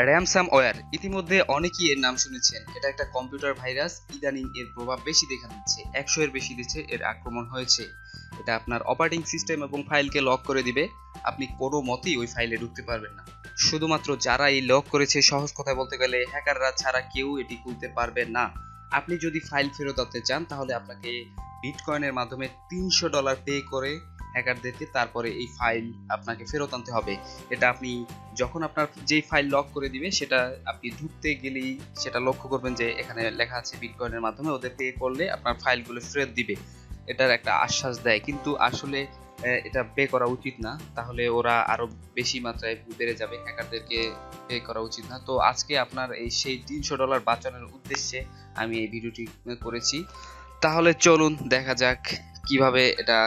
র্যামসামওয়্যার ইতিমধ্যে অনেকেই এর নাম শুনেছেন। এটা একটা কম্পিউটার ভাইরাস। ইদানিং এর প্রভাব বেশি দেখা দিচ্ছে, 100 এর বেশি দেশে এর আক্রমণ হয়েছে। এটা আপনার অপারেটিং সিস্টেম এবং ফাইলকে লক করে দিবে। আপনি কোনো মতেই ওই ফাইলে ঢুকতে পারবেন না। শুধুমাত্র যারা এই লক করেছে, সহজ কথায় বলতে গেলে হ্যাকাররা ছাড়া কেউ এটি খুলতে পারবে না। আপনি যদি ফাইল ফেরত আনতে চান তাহলে আপনাকে বিটকয়েনের মাধ্যমে $300 পে করে হ্যাকারদেরকে তারপরে এই ফাইল আপনাকে ফেরত আনতে হবে। এটা আপনি যখন আপনার যেই ফাইল লক করে দিবে সেটা আপনি ঢুকতে গেলেই সেটা লক্ষ্য করবেন যে এখানে লেখা আছে বিটকয়েনের মাধ্যমে ওদের পে করলে আপনার ফাইলগুলো ফেরত দিবে। এটার একটা আশ্বাস দেয়, কিন্তু আসলে এটা পে করা উচিত না, তাহলে ওরা আরো বেশি মাত্রায় বেড়ে যাবে। হ্যাকারদেরকে পে করা উচিত না। তো আজকে আপনার এই সেই $300 বাঁচানোর উদ্দেশ্যে আমি এই ভিডিওটি করেছি। তাহলে চলুন দেখা যাক কিভাবে এটা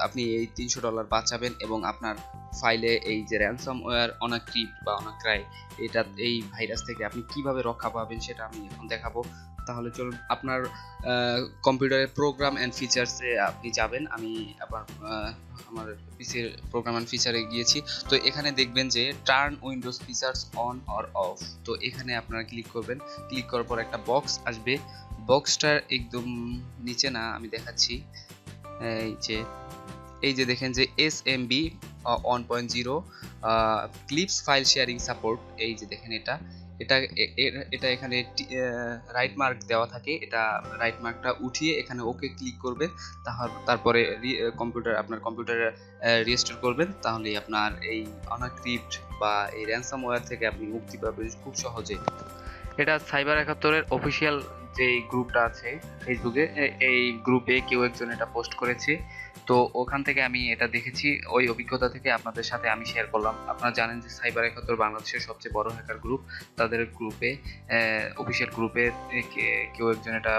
আপনি এই $300 বাঁচাবেন এবং আপনার ফাইলে এই যে র্যানসমওয়্যার অনাক্রিপ্ট বা অনাক্রাই এটা এই ভাইরাস থেকে আপনি কিভাবে রক্ষা পাবেন সেটা আমি এখন দেখাবো। তাহলে চলুন আপনার কম্পিউটারের প্রোগ্রাম অ্যান্ড ফিচার্সে আপনি যাবেন। আমি আবার আমার পিসির প্রোগ্রাম অ্যান্ড ফিচারে গিয়েছি। তো এখানে দেখবেন যে turn Windows features on or of. তো এখানে আপনারা ক্লিক করবেন। ক্লিক করার পর একটা বক্স আসবে। বক্সটার একদম নিচে না, আমি দেখাচ্ছি। এই যে দেখেন যে SMB 1.0 clips file sharing support. এই যে দেখেন এটা এটা এটা এখানে রাইট মার্ক দেওয়া থাকে। এটা রাইট মার্কটা উঠিয়ে এখানে ওকে ক্লিক করবেন। তারপরে আপনার কম্পিউটারে রিস্টোর করবেন। তাহলেই আপনার এই অনাক্রিপ্ট বা এই র্যানসামওয়্যার থেকে আপনি মুক্তি পাবেন খুব সহজে। এটা সাইবার 71-এর অফিসিয়াল যে গ্রুপটা আছে ফেসবুকে, এই গ্রুপে কেউ একজন এটা পোস্ট করেছে। তো ওখান থেকে আমি এটা দেখেছি, ওই অভিজ্ঞতা থেকে আপনাদের সাথে আমি শেয়ার করলাম। আপনারা জানেন যে সাইবার 71 বাংলাদেশের সবচেয়ে বড় হ্যাকার গ্রুপ। তাদের গ্রুপে অফিসিয়াল গ্রুপে কেউ একজন এটা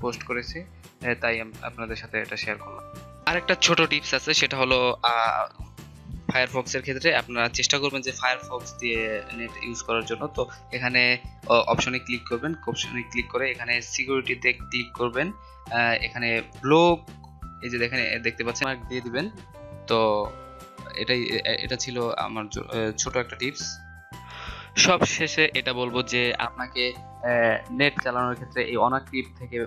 পোস্ট করেছে, তাই আপনাদের সাথে এটা শেয়ার করলাম। আরেকটা ছোট টিপস আছে, সেটা হলো ফায়ারফক্সের ক্ষেত্রে আপনারা চেষ্টা করবেন যে ফায়ারফক্স দিয়ে নেট ইউজ করার জন্য। তো এখানে অপশনে ক্লিক করবেন। অপশনে ক্লিক করে এখানে সিকিউরিটিতে ক্লিক করবেন। এখানে ব্লক, এই যে দেখতে পাচ্ছেন, মার্ক দিয়ে দিবেন। তো এটা ছিল আমার ছোট একটা টিপস। সব শেষে এটা বলবো যে আপনাকে নেট চালানোর ক্ষেত্রে এই অনাক্রিপ্ট থেকে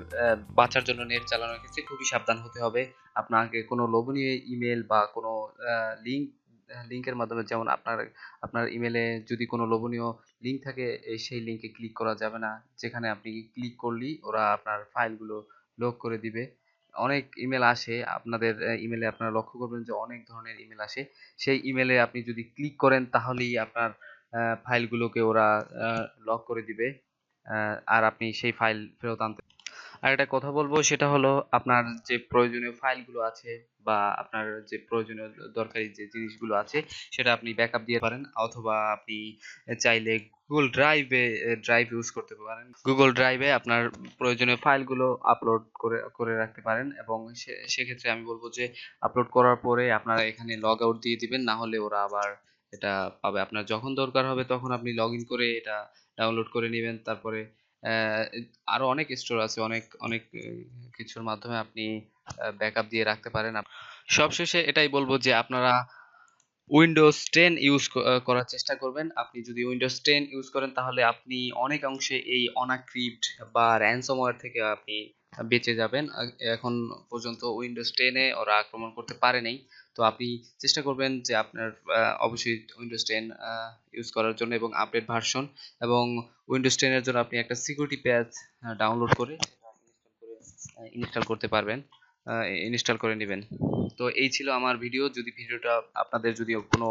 বাঁচার জন্য নেট চালানোর ক্ষেত্রে খুবই সাবধান হতে হবে। আপনাকে কোনো লোভনীয় ইমেল বা কোনো লিঙ্কের মাধ্যমে, যেমন আপনার ইমেলে যদি কোনো লোভনীয় লিঙ্ক থাকে, সেই লিঙ্কে ক্লিক করা যাবে না। যেখানে আপনি ক্লিক করলেই ওরা আপনার ফাইলগুলো লক করে দিবে। অনেক ইমেল আসে আপনাদের ইমেলে, আপনারা লক্ষ্য করবেন যে অনেক ধরনের ইমেল আসে। সেই ইমেলে আপনি যদি ক্লিক করেন তাহলেই আপনার ফাইলগুলোকে ওরা লক করে দিবে, আর আপনি সেই ফাইল ফেরত আনতে। আর একটা কথা বলবো, সেটা হলো আপনার যে প্রয়োজনীয় ফাইলগুলো আছে বা আপনার যে প্রয়োজনীয় দরকারি যে জিনিসগুলো আছে সেটা আপনি ব্যাকআপ দিয়ে পারেন, অথবা আপনি চাইলে গুগল ড্রাইভ ইউজ করতে পারেন। গুগল ড্রাইভে আপনার প্রয়োজনীয় ফাইলগুলো আপলোড করে রাখতে পারেন, এবং সেক্ষেত্রে আমি বলবো যে আপলোড করার পরে আপনারা এখানে লগ আউট দিয়ে দিবেন, না হলে ওরা আবার এটা পাবে। আপনার যখন দরকার হবে তখন আপনি লগ ইন করে এটা ডাউনলোড করে নেবেন। তারপরে আরো অনেক স্টোর আছে, অনেক অনেক কিছুর মাধ্যমে আপনি ব্যাকআপ দিয়ে রাখতে পারেন। সবশেষে এটাই বলবো যে আপনারা উইন্ডোজ 10 ইউজ করার চেষ্টা করবেন। আপনি যদি উইন্ডোজ 10 ইউজ করেন তাহলে আপনি অনেক অংশে এই অনাক্রিপ্ট বা র্যানসমওয়্যার থেকে আপনি বেঁচে যাবেন। এখন পর্যন্ত উইন্ডোজ 10 এ ওরা আক্রমণ করতে পারে নাই। তো আপনি চেষ্টা করবেন যে আপনার অবশ্যই উইন্ডোজ 10 ইউজ করার জন্য এবং আপডেট ভার্সন, এবং উইন্ডোজ 10 এর জন্য আপনি একটা সিকিউরিটি প্যাচ ডাউনলোড করে ইনস্টল করতে পারবেন, ইনস্টল করে নেবেন। তো এই ছিল আমার ভিডিও। যদি ভিডিওটা আপনাদের যদি কোনো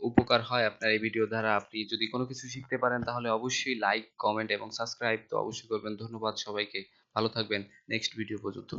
উপকার হয় আপনার এই ভিডিও দ্বারা, আপনি যদি কোনো কিছু শিখতে পারেন, তাহলে অবশ্যই লাইক, কমেন্ট এবং সাবস্ক্রাইব তো অবশ্যই করবেন। ধন্যবাদ সবাইকে, ভালো থাকবেন। নেক্সট ভিডিও পর্যন্ত।